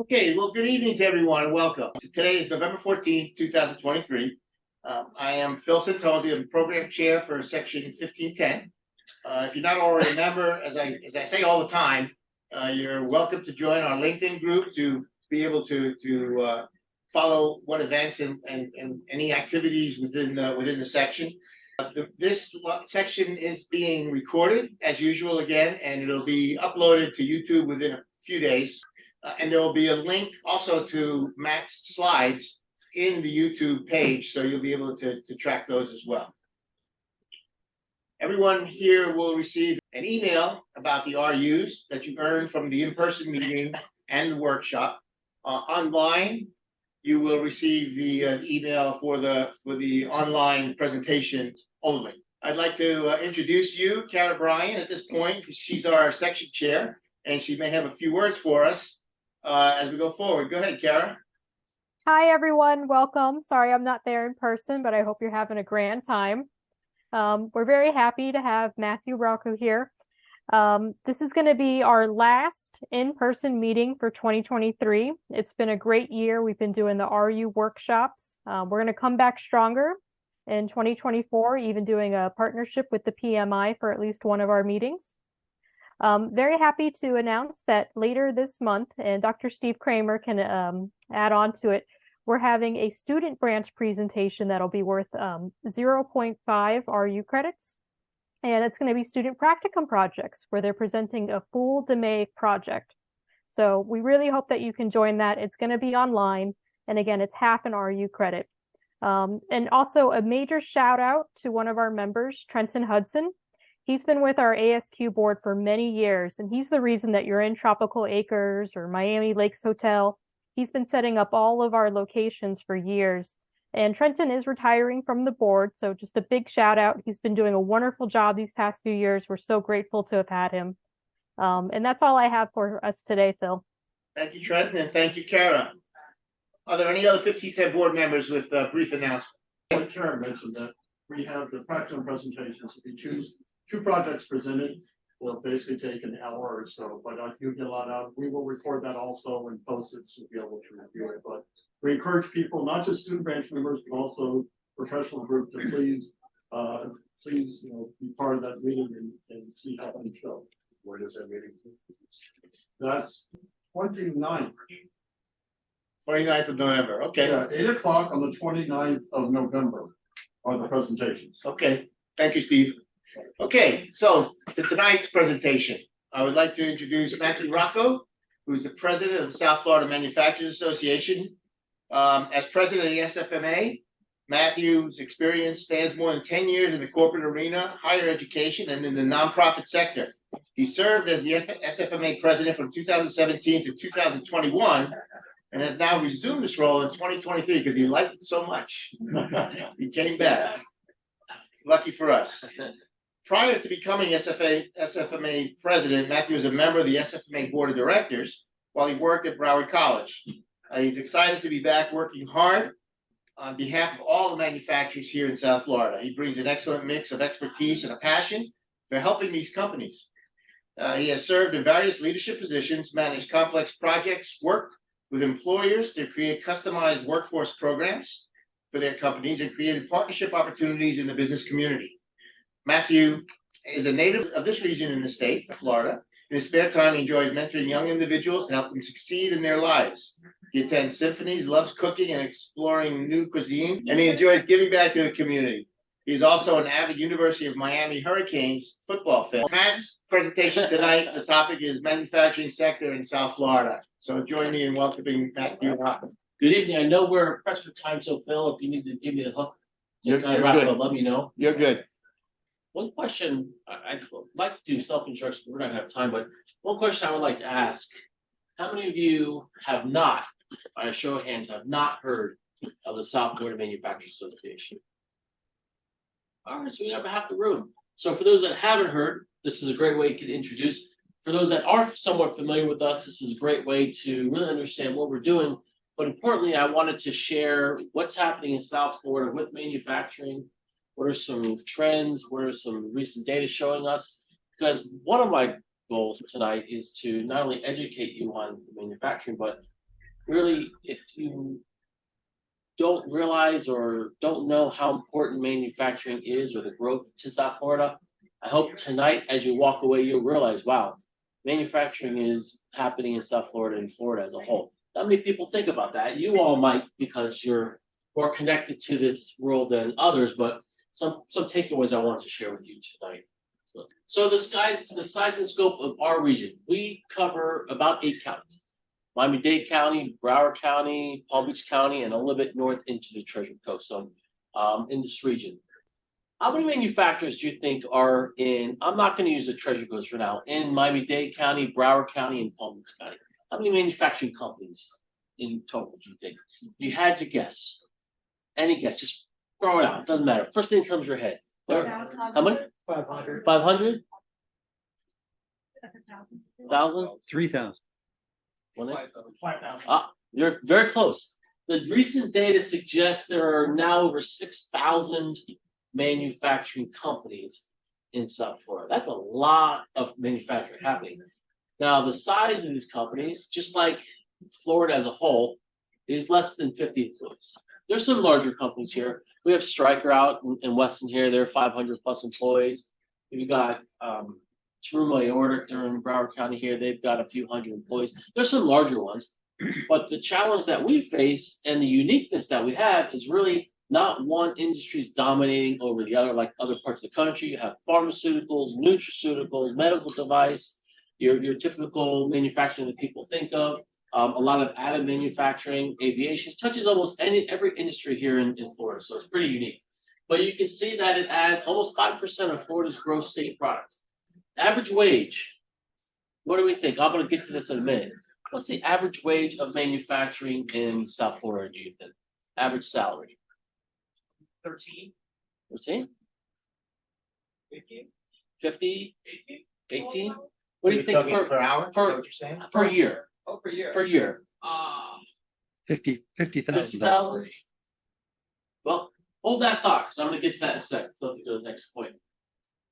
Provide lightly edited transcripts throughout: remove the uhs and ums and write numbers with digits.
Okay, well, good evening to everyone and welcome. Today is November 14th, 2023. I am Phil Santosi, I'm Program Chair for Section 1510. If you're not already a member, as I say all the time, you're welcome to join our LinkedIn group to be able to follow what events and any activities within the section. This section is being recorded as usual again, and it'll be uploaded to YouTube within a few days. And there will be a link also to Matt's slides in the YouTube page, so you'll be able to track those as well. Everyone here will receive an email about the RUs that you earned from the in-person meeting and the workshop. Online, you will receive the email for the online presentation only. I'd like to introduce you, Kara Bryan, at this point. She's our section chair, and she may have a few words for us as we go forward. Go ahead, Kara. Hi, everyone. Welcome. Sorry I'm not there in person, but I hope you're having a grand time. We're very happy to have Matthew Rocco here. This is going to be our last in-person meeting for 2023. It's been a great year. We've been doing the RU workshops. We're going to come back stronger in 2024, even doing a partnership with the PMI for at least one of our meetings. Very happy to announce that later this month, and Dr. Steve Kramer can add on to it, we're having a student branch presentation that'll be worth 0.5 RU credits. And it's going to be student practicum projects where they're presenting a full DMA project. So we really hope that you can join that. It's going to be online. And again, it's half an RU credit. And also a major shout out to one of our members, Trenton Hudson. He's been with our ASQ board for many years, and he's the reason that you're in Tropical Acres or Miami Lakes Hotel. He's been setting up all of our locations for years. And Trenton is retiring from the board, so just a big shout out. He's been doing a wonderful job these past few years. We're so grateful to have had him. And that's all I have for us today, Phil. Thank you, Trenton, and thank you, Kara. Are there any other 1510 board members with brief announcements? Karen mentioned that we have the practicum presentations. If you choose 2 projects presented, will basically take an hour or so, but I think you'll get a lot out. We will record that also and post it so you'll be able to review it. But we encourage people, not just student branch members, but also professional group, to please be part of that meeting and see how things go. Where is that meeting? That's 29th. 29th of November. Okay. Yeah, 8 o'clock on the 29th of November are the presentations. Okay. Thank you, Steve. Okay, so to tonight's presentation, I would like to introduce Matthew Rocco, who's the president of the South Florida Manufacturers Association. As president of the SFMA, Matthew's experience spans more than 10 years in the corporate arena, higher education, and in the nonprofit sector. He served as the SFMA president from 2017 to 2021, and has now resumed this role in 2023 because he liked it so much. He came back. Lucky for us. Prior to becoming SFMA president, Matthew was a member of the SFMA board of directors while he worked at Broward College. He's excited to be back working hard on behalf of all the manufacturers here in South Florida. He brings an excellent mix of expertise and a passion for helping these companies. He has served in various leadership positions, managed complex projects, worked with employers to create customized workforce programs for their companies, and created partnership opportunities in the business community. Matthew is a native of this region in the state of Florida. In his spare time, he enjoys mentoring young individuals and helping them succeed in their lives. He attends symphonies, loves cooking and exploring new cuisine, and he enjoys giving back to the community. He's also an avid University of Miami Hurricanes football fan. Matt's presentation tonight, the topic is manufacturing sector in South Florida. So join me in welcoming Matthew Rocco. Good evening. I know we're pressed for time, so Phil, if you need to give me the hook, You're kind of wrap good. it up, let me know. You're good. One question, I'd like to do self-instruction, we're not gonna have time, but one question I would like to ask, how many of you have not, by a show of hands, have not heard of the South Florida Manufacturers Association? All right, so we have half the room. So for those that haven't heard, this is a great way to get introduced. For those that are somewhat familiar with us, this is a great way to really understand what we're doing. But importantly, I wanted to share what's happening in South Florida with manufacturing. What are some trends? What are some recent data showing us? Because one of my goals tonight is to not only educate you on manufacturing, but really, if you don't realize or don't know how important manufacturing is or the growth to South Florida, I hope tonight as you walk away, you'll realize, wow, manufacturing is happening in South Florida and Florida as a whole. Not many people think about that. You all might because you're more connected to this world than others, but some takeaways I want to share with you tonight. So the size and scope of our region, we cover about 8 counties. Miami-Dade County, Broward County, Palm Beach County, and a little bit north into the Treasure Coast. So in this region. How many manufacturers do you think are in, I'm not going to use the Treasure Coast for now, in Miami-Dade County, Broward County, and Palm Beach County? How many manufacturing companies in total do you think? If you had to guess, any guess, just throw it out, doesn't matter. First thing that comes to your head. How many? 500. 500? 1,000? 3,000. 5,000. You're very close. The recent data suggests there are now over 6,000 manufacturing companies in South Florida. That's a lot of manufacturing happening. Now, the size of these companies, just like Florida as a whole, is less than 50 employees. There's some larger companies here. We have Stryker out in Weston here. They're 500 plus employees. We've got Truma Aortic, they're in Broward County here. They've got a few hundred employees. There's some larger ones. But the challenge that we face and the uniqueness that we have is really not one industry is dominating over the other like other parts of the country. You have pharmaceuticals, nutraceuticals, medical device, your typical manufacturing that people think of. A lot of additive manufacturing, aviation, touches almost every industry here in Florida. So it's pretty unique. But you can see that it adds almost 5% of Florida's gross state product. Average wage. What do we think? I'm going to get to this in a minute. What's the average wage of manufacturing in South Florida, do you think? Average salary? 13. 13? 15. 50? 18. 18? What do you You're think talking per hour? Is that what you're saying? per year? Oh, per year. Per year. 50,000. 50,000? Well, hold that thought, because I'm going to get to that in a second. So let's go to the next point.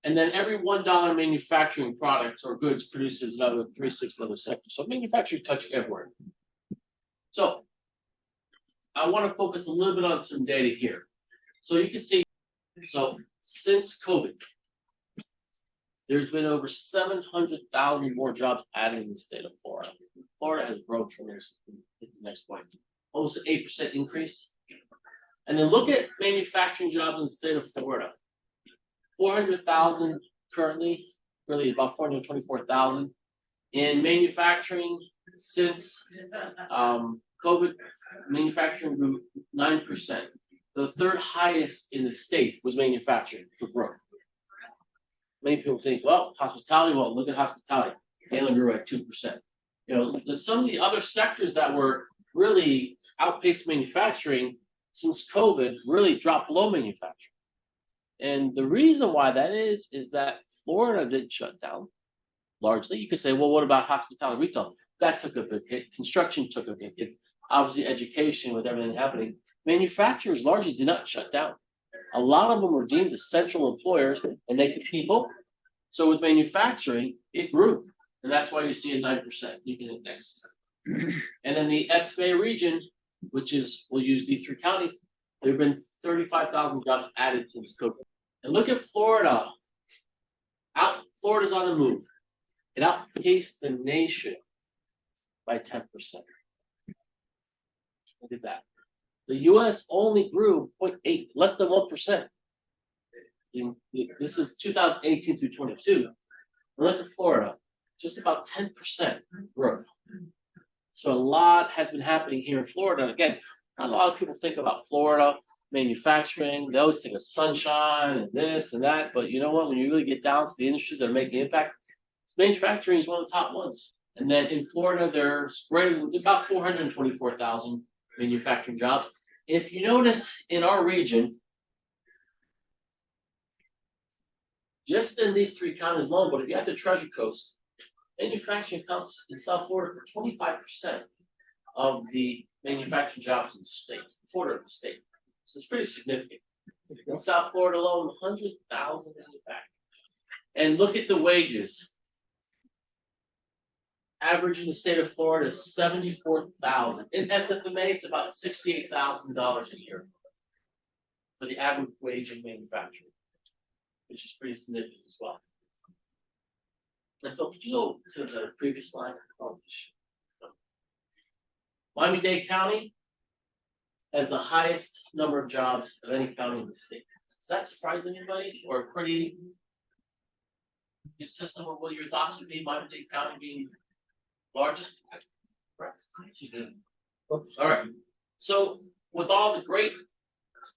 And then every $1 manufacturing product or goods produces another 3/6 other sectors. So manufacturing touch everywhere. So I want to focus a little bit on some data here. So you can see, so since COVID, there's been over 700,000 more jobs added in the state of Florida. Florida has grown tremendously. Hit the next point. Almost an 8% increase. And then look at manufacturing jobs in the state of Florida. 400,000 currently, really about 424,000 in manufacturing since COVID. Manufacturing grew 9%. The third highest in the state was manufacturing for growth. Many people think, well, hospitality. Well, look at hospitality. They only grew at 2%. You know, some of the other sectors that were really outpaced manufacturing since COVID really dropped below manufacturing. And the reason why that is that Florida didn't shut down largely. You could say, well, what about hospitality retail? That took a big hit. Construction took a big hit. Obviously, education with everything happening. Manufacturers largely did not shut down. A lot of them were deemed essential employers and they could keep open. So with manufacturing, it grew. And that's why you see a 9%. You can hit next. And then the SFMA region, which is, we'll use these 3 counties, there have been 35,000 jobs added since COVID. And look at Florida. Florida's on the move. It outpaced the nation by 10%. Look at that. The U.S. only grew 0.8, less than 1%. This is 2018 through 22. And look at Florida, just about 10% growth. So a lot has been happening here in Florida. Again, not a lot of people think about Florida manufacturing. They always think of sunshine and this and that. But you know what? When you really get down to the industries that are making impact, manufacturing is one of the top ones. And then in Florida, there's greater than about 424,000 manufacturing jobs. If you notice in our region, just in these 3 counties alone, but if you have the Treasure Coast, manufacturing counts in South Florida for 25% of the manufacturing jobs in the state, quarter of the state. So it's pretty significant. In South Florida alone, 100,000 manufacturing. And look at the wages. average in the state of Florida is 74,000. In SFMA, it's about $68,000 a year for the average wage in manufacturing, which is pretty significant as well. And Phil, could you go to the previous slide? Oh, Miami-Dade County has the highest number of jobs of any county in the state. Does that surprise anybody, or pretty consistent with what your thoughts would be? Miami-Dade County being largest, correct? All right. So with all the great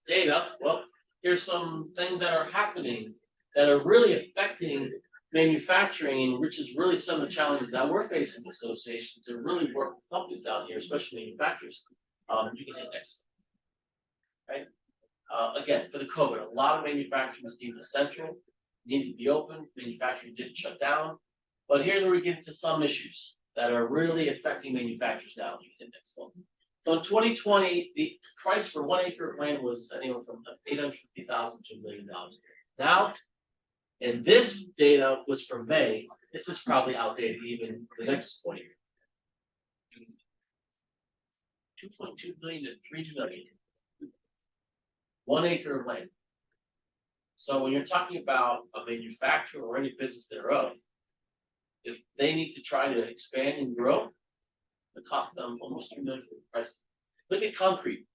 data, well, here's some things that are happening that are really affecting manufacturing, which is really some of the challenges that we're facing associations to really work with companies down here, especially manufacturers. You can hit next. Right. Again, for the COVID, a lot of manufacturing was deemed essential, needed to be open. Manufacturing didn't shut down. But here's where we get into some issues that are really affecting manufacturers now. You can hit next one. So in 2020, the price for 1 acre of land was anywhere from $850,000 to $1 million. Now, and this data was from May. This is probably outdated even the next 20 years. 2.2 billion to 3 million. 1 acre of land. So when you're talking about a manufacturer or any business thereof, if they need to try to expand and grow, it costs them almost $3 million for the price. Look at concrete,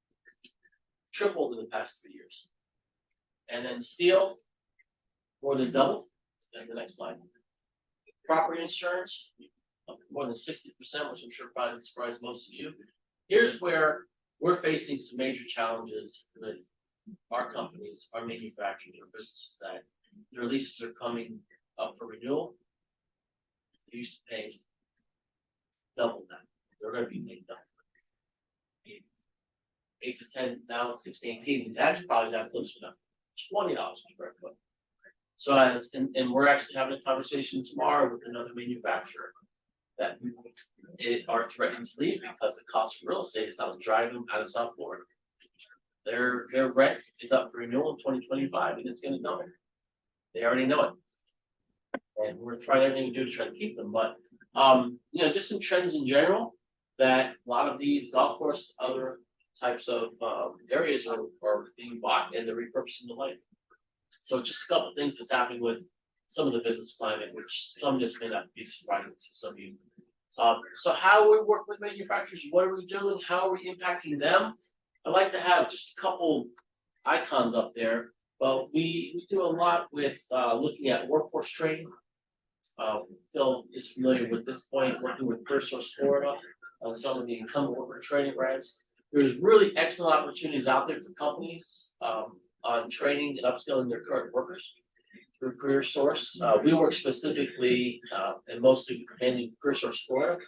tripled in the past 3 years, and then steel more than doubled. And the next slide. Property insurance up more than 60%, which I'm sure probably surprised most of you. Here's where we're facing some major challenges with our companies, our manufacturers, our businesses, that their leases are coming up for renewal. They used to pay double that. They're going to be paying double. 8 to 10, now 6 to 18. That's probably not close enough. $20 per square foot. So and we're actually having a conversation tomorrow with another manufacturer that are threatening to leave because the cost of real estate is now driving them out of South Florida. Their rent is up for renewal in 2025, and it's going to go. They already know it, and we're trying everything to do to try to keep them. But just some trends in general that a lot of these golf course, other types of areas are being bought, and they're repurposing the land. So just a couple of things that's happening with some of the business climate, which some just may not be surprising to some of you. So how we work with manufacturers, what are we doing? How are we impacting them? I'd like to have just a couple icons up there, but we do a lot with looking at workforce training. Phil is familiar with this point, working with CareerSource Florida on some of the incumbent worker training grants. There's really excellent opportunities out there for companies on training and upskilling their current workers through CareerSource. We work specifically and mostly mainly with CareerSource Florida.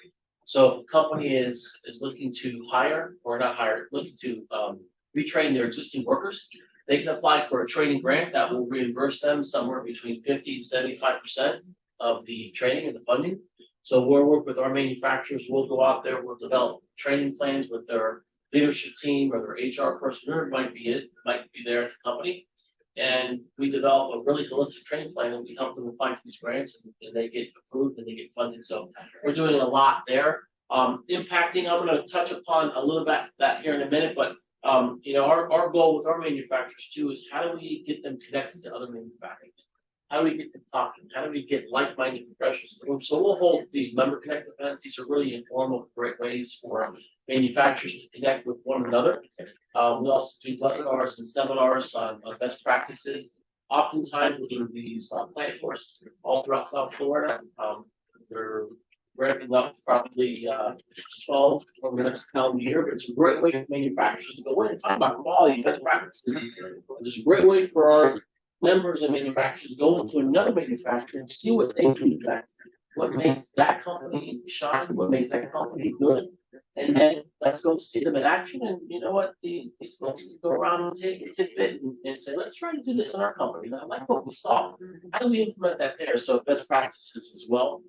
So if a company is looking to hire or not hire, looking to retrain their existing workers, they can apply for a training grant that will reimburse them somewhere between 50 and 75% of the training and the funding. So we'll work with our manufacturers. We'll go out there. We'll develop training plans with their leadership team or their HR person, or might be there at the company. And we develop a really holistic training plan, and we help them apply for these grants, and they get approved and they get funded. So we're doing a lot there. Impacting, I'm going to touch upon a little bit that here in a minute, but our goal with our manufacturers too is how do we get them connected to other manufacturers? How do we get them talking? How do we get like-minded professionals in the room? So we'll hold these member connect events. These are really informal, great ways for manufacturers to connect with one another. We also do webinars and seminars on best practices. Oftentimes we'll do these plant tours all throughout South Florida. They're ramping up probably 12 over the next calendar year, but it's a great way for manufacturers to go in and talk about quality, best practices. It's a great way for our members and manufacturers to go into another manufacturer and see what they do best, what makes that company shine, what makes that company good. And then let's go see them in action. And you know what? These folks can go around and take a tidbit and say, let's try to do this in our company. And I like what we saw. How do we implement that there? So best practices as well.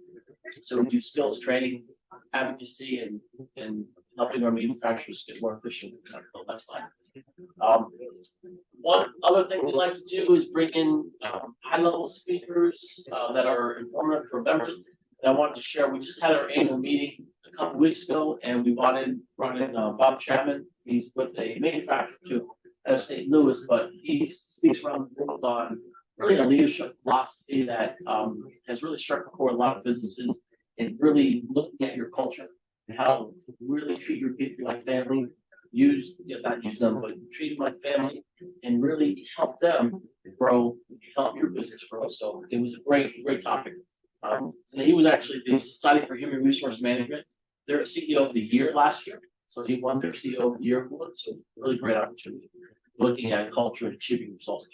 So we do skills training, advocacy, and helping our manufacturers get more efficient. Next slide. One other thing we like to do is bring in high-level speakers that are informative for members. And I wanted to share, we just had our annual meeting a couple weeks ago, and we brought in Bob Chapman. He's with a manufacturer too, out of St. Louis, but he speaks around the world on really a leadership philosophy that has really struck a chord a lot of businesses, and really looking at your culture and how to really treat your people like family, not use them, but treat them like family, and really help them grow, help your business grow. So it was a great topic. And he was actually the Society for Human Resource Management, their CEO of the year last year. So he won their CEO of the year award. So really great opportunity looking at culture and achieving results.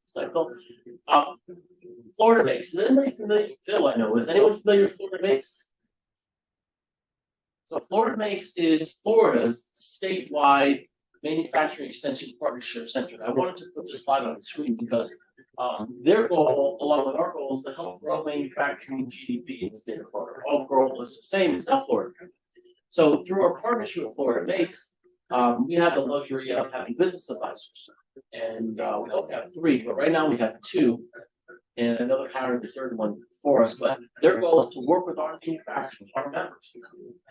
So cool. Florida Makes. Is anybody familiar? Phil, I know. Is anyone familiar with Florida Makes? So Florida Makes is Florida's statewide manufacturing extension partnership center. I wanted to put this slide on the screen because their goal, along with our goal, is to help grow manufacturing GDP in the state of Florida. Our goal is the same in South Florida. So through our partnership with Florida Makes, we have the luxury of having business advisors. And we hope to have 3, but right now we have 2. And another hired the 3rd one for us. But their goal is to work with our manufacturers, our members,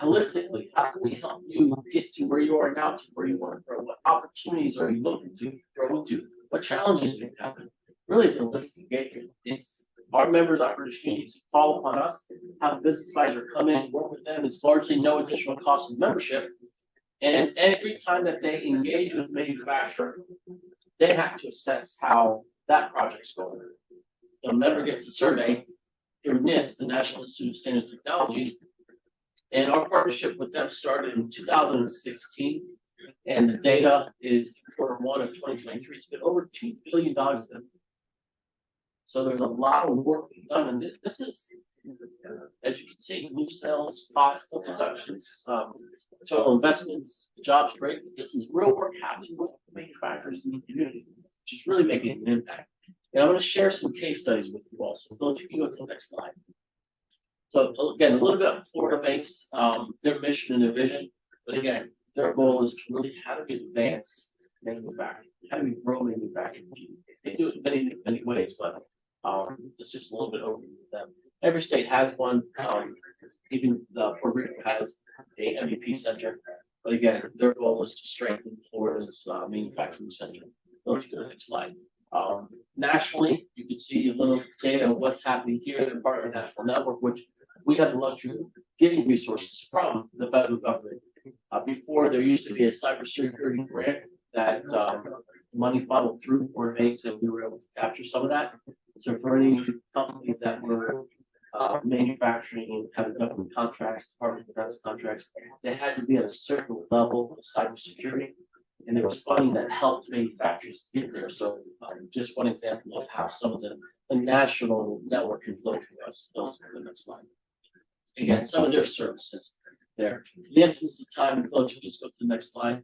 holistically. How can we help you get to where you are now, to where you want to grow? What opportunities are you looking to grow into? What challenges may happen? Really, it's a holistic engagement. It's our members' opportunity to call upon us, have a business advisor come in, work with them. It's largely no additional cost of membership. And every time that they engage with manufacturer, they have to assess how that project's going. The member gets a survey through NIST, the National Institute of Standard Technologies, and our partnership with them started in 2016, and the data is Q1 of 2023. It's been over $2 billion. So there's a lot of work being done, and this is, as you can see, new sales, cost of productions, total investments, jobs great. But this is real work happening with manufacturers in the community, which is really making an impact. And I'm going to share some case studies with you all. So, Phil, if you can go to the next slide. So, again, a little bit of Florida Makes, their mission and their vision. But again, their goal is to really how do we advance manufacturing? How do we grow manufacturing? They do it in many ways, but it's just a little bit over them. Every state has one. Even Puerto Rico has a MVP center. But again, their goal is to strengthen Florida's manufacturing center. Let's go to the next slide. Nationally, you can see a little data of what's happening here. They're part of a national network, which we have the luxury of getting resources from the federal government. Before, there used to be a cybersecurity grant that money funneled through Florida Makes, and we were able to capture some of that. So for any companies that were manufacturing and having government contracts, Department of Defense contracts, they had to be at a certain level of cybersecurity. And there was funding that helped manufacturers get there. So just one example of how some of the national network can flow through us. Those are the next slide. Again, some of their services there. Yes, this is time and flow. Just go to the next slide.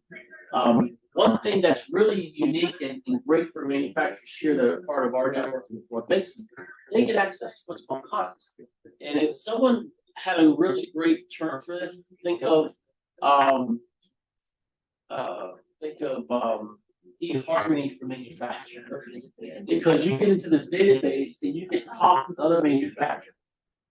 One thing that's really unique and great for manufacturers here that are part of our network and what makes it, they get access to what's called contracts. And if someone had a really great term for this, think of eHarmony for manufacturers, because you get into this database and you can talk with other manufacturers.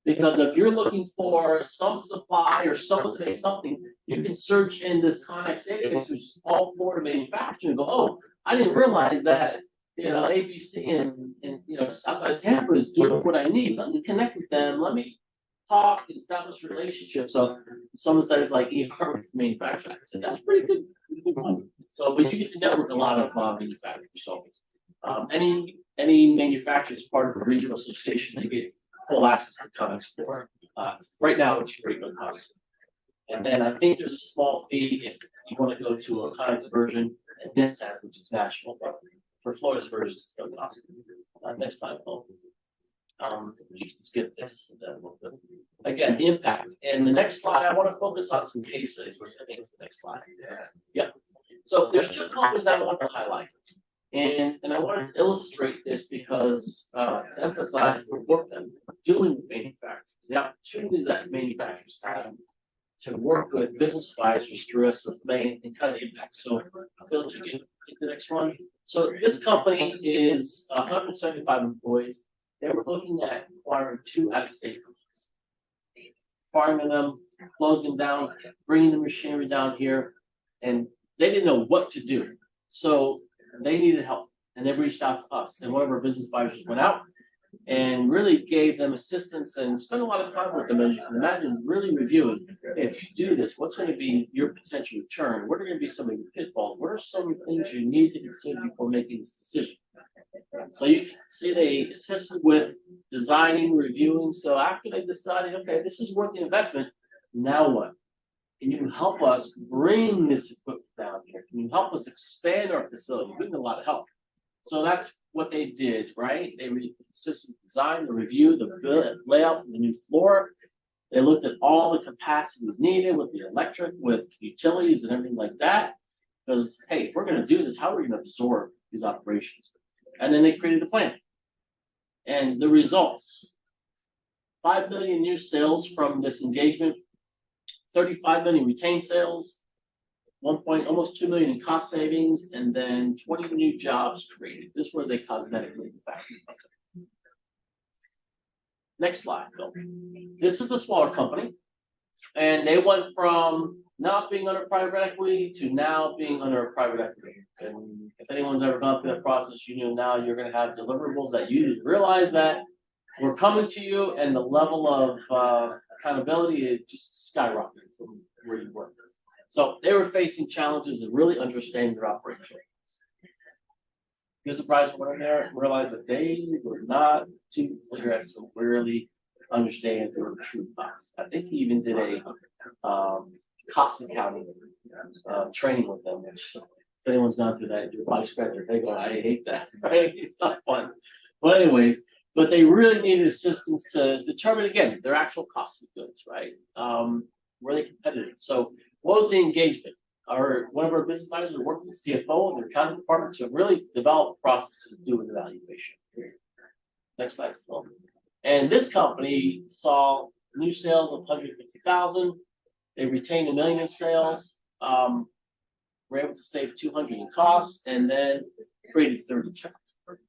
Because if you're looking for some supply or someone to make something, you can search in this Connex database, which is all Florida manufacturing, and go, oh, I didn't realize that, ABC and just outside of Tampa is doing what I need. Let me connect with them. Let me talk and establish relationships. So someone says like eHarmony for manufacturing. I said, that's pretty good. So, but you get to network a lot of manufacturers. So, any manufacturer is part of a regional association, they get full access to Connex for. Right now, it's free, no cost. And then I think there's a small fee if you want to go to a Connex version, and this has, which is national, but for Florida's version, it's no cost. Next time, you can skip this. Again, the impact. And the next slide, I want to focus on some case studies, which I think is the next slide. Yeah. So there's 2 companies I want to highlight. And I wanted to illustrate this because to emphasize the work that we're doing with manufacturers, the opportunities that manufacturers have to work with business advisors through SFMA and kind of impact. So Phil, if you can get the next one. So this company is 175 employees. They were looking at acquiring 2 out-of-state companies. farming them, closing down, bringing the machinery down here, and they didn't know what to do. So they needed help, and they reached out to us. And one of our business advisors went out and really gave them assistance and spent a lot of time with them. As you can imagine, really reviewing, hey, if you do this, what's going to be your potential return? What are going to be some of your pitfalls? What are some things you need to consider before making this decision? So you can see they assisted with designing, reviewing. So after they decided, okay, this is worth the investment, now what? Can you help us bring this equipment down here? Can you help us expand our facility? We need a lot of help. So that's what they did, right? They assisted with design, the review, the layout of the new floor. They looked at all the capacities needed with the electric, with utilities and everything like that. Because, hey, if we're going to do this, how are we going to absorb these operations? And then they created a plan. And the results, 5 million new sales from this engagement, 35 million retained sales, almost 2 million in cost savings, and then 20 new jobs created. This was a cosmetic manufacturing company. Next slide, Phil. This is a smaller company, and they went from not being under private equity to now being under private equity. And if anyone's ever gone through that process, you know now you're going to have deliverables that you didn't realize that were coming to you, and the level of accountability is just skyrocketed from where you were. So they were facing challenges and really understanding their operation. You're surprised when in there and realize that they were not too clear as to really understand their true costs. I think he even did a cost accounting training with them, which if anyone's gone through that, you're probably scratching their head going, I hate that, right? It's not fun. But anyways, but they really needed assistance to determine, again, their actual cost of goods, right? Were they competitive? So what was the engagement? One of our business managers are working with the CFO and their accounting department to really develop a process to do an evaluation. Next slide, Phil. And this company saw new sales of 150,000. They retained $1 million in sales. Were able to save 200 in costs, and then created 30 jobs.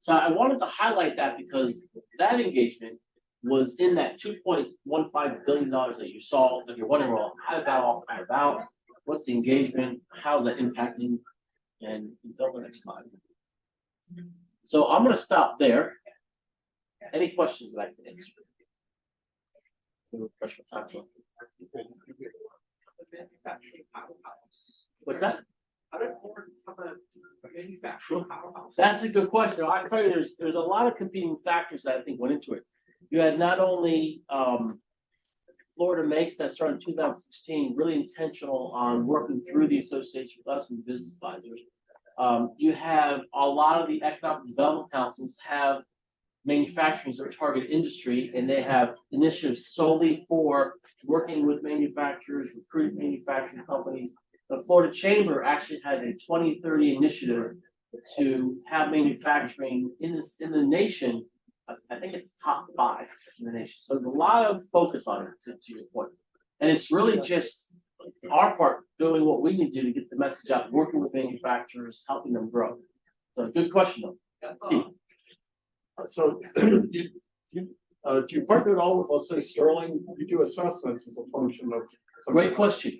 So I wanted to highlight that because that engagement was in that $2.15 billion that you saw. If you're wondering, well, how does that all come about? What's the engagement? How's that impacting? And fill the next slide. So I'm going to stop there. Any questions that I can answer? What's that? How did Ford become a manufacturing powerhouse? That's a good question. I tell you, there's a lot of competing factors that I think went into it. You had not only Florida Makes that started in 2016, really intentional on working through the association with us and business advisors. You have a lot of the economic development councils have manufacturing as their target industry, and they have initiatives solely for working with manufacturers, recruiting manufacturing companies. The Florida Chamber actually has a 2030 initiative to have manufacturing in the nation. I think it's top 5 in the nation. So there's a lot of focus on it, to your point. And it's really just our part doing what we need to do to get the message out, working with manufacturers, helping them grow. So good question, though. See. So do you partner at all with, let's say, Sterling? You do assessments as a function of. Great question.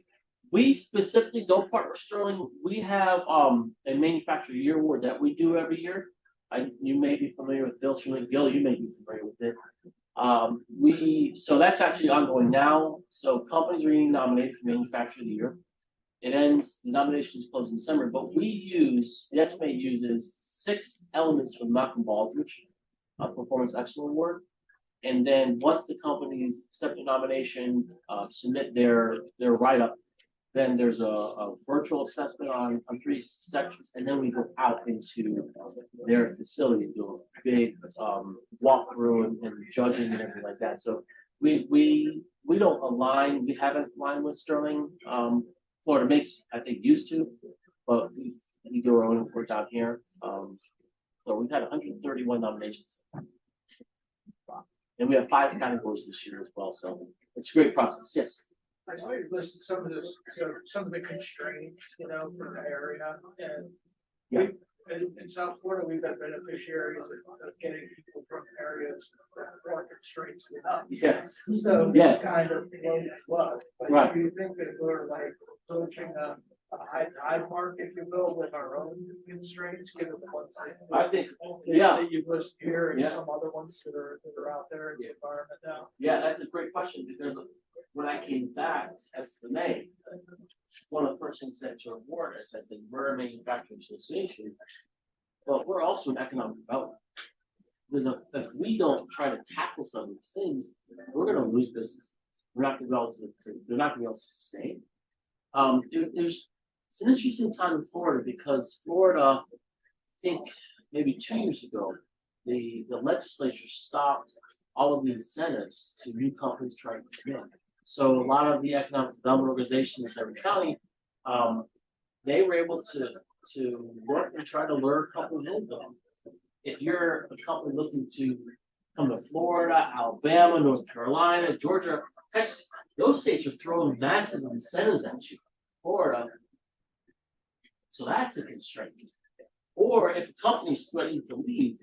We specifically don't partner with Sterling. We have a manufacturer year award that we do every year. You may be familiar with Bill Sterling. Gil, you may be familiar with it. So that's actually ongoing now. So companies are getting nominated for manufacturer of the year. It ends, the nominations close in December, but the SFMA uses 6 elements from Malcolm Baldrige, Performance Excellence Award. And then once the companies accept the nomination, submit their write-up, then there's a virtual assessment on 3 sections, and then we go out into their facility and do a big walkthrough and judging and everything like that. So we don't align. We haven't aligned with Sterling. Florida Makes, I think, used to, but we do our own work down here. So we've had 131 nominations, and we have 5 categories this year as well. So it's a great process. Yes. I saw you list some of the constraints, for the area, and Yeah. in South Florida, we've got beneficiaries of getting people from areas that are constraints enough. Yes. So Yes. kind of flow. But Right. do you think that we're like approaching a high tide mark, if you will, with our own constraints, given the ones I think, that yeah. that you've listed here and Yeah. some other ones that are out there in the environment now? Yeah, that's a great question, because when I came back to SFMA, one of the first things that to reward us as the We're a Manufacturing Association, but we're also an economic development. Because if we don't try to tackle some of these things, we're gonna lose business. We're not gonna be able they're not gonna be able to sustain. It's an interesting time in Florida, because Florida, I think maybe 2 years ago, the legislature stopped all of the incentives to new companies trying to come in. So a lot of the economic development organizations in every county, they were able to work and try to lure companies in. If you're a company looking to come to Florida, Alabama, North Carolina, Georgia, Texas, those states are throwing massive incentives at you. Florida. So that's a constraint. Or if a company's threatening to leave,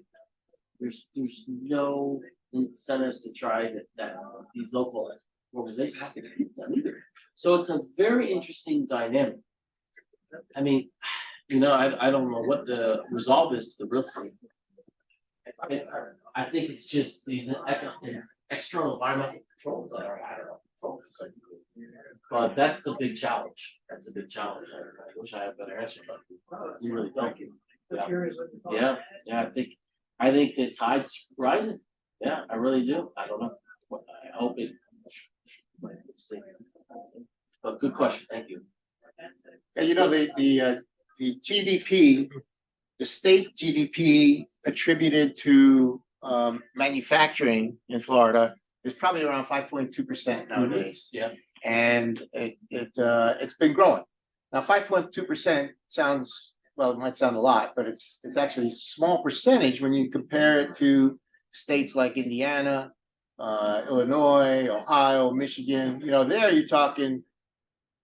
there's no incentives to try that these local organizations have to keep them either. So it's a very interesting dynamic. I mean, I don't know what the resolve is to the real estate. I think it's just these external environmental controls that are out of control. But that's a big challenge. That's a big challenge. I wish I had a better answer, but we really don't. Yeah, I think the tide's rising. Yeah, I really do. I don't know. I hope it. But good question. Thank you. Yeah, the GDP, the state GDP attributed to manufacturing in Florida is probably around 5.2% nowadays. Yeah. And it's been growing. Now 5.2% sounds, well, it might sound a lot, but it's actually a small percentage when you compare it to states like Indiana, Illinois, Ohio, Michigan. There you're talking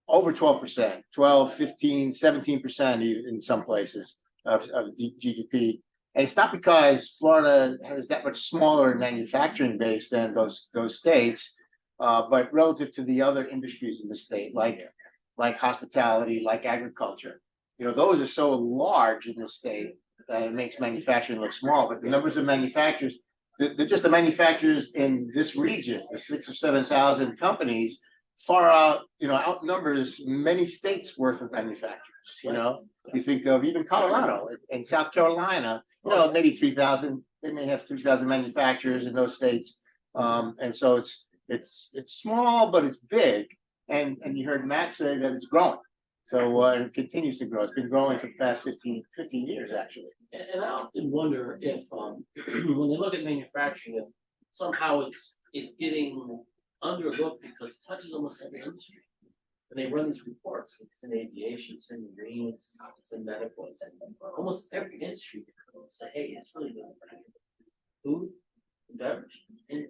over 12%, 12, 15, 17% in some places of GDP. And it's not because Florida has that much smaller manufacturing base than those states, but relative to the other industries in the state, like hospitality, like agriculture. Those are so large in the state that it makes manufacturing look small. But the numbers of manufacturers, just the manufacturers in this region, the 6,000 or 7,000 companies, far outnumbers many states worth of manufacturers. You think of even Colorado and South Carolina, maybe 3,000. They may have 3,000 manufacturers in those states, and so it's small, but it's big. And you heard Matt say that it's growing, so it continues to grow. It's been growing for the past 15 years, actually. And I often wonder if, when they look at manufacturing, if somehow it's getting underlooked because it touches almost every industry. And they run these reports. It's in aviation, it's in marine, it's in medical, it's in almost every industry. Say, hey, it's really good. Food, beverage, and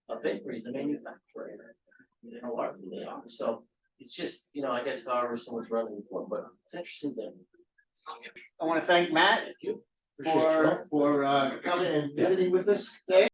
a bakery is a manufacturer. Largely they are. So it's just, I guess however someone's running the report, but it's interesting that. I want to thank Matt Thank you. for coming and visiting with us today.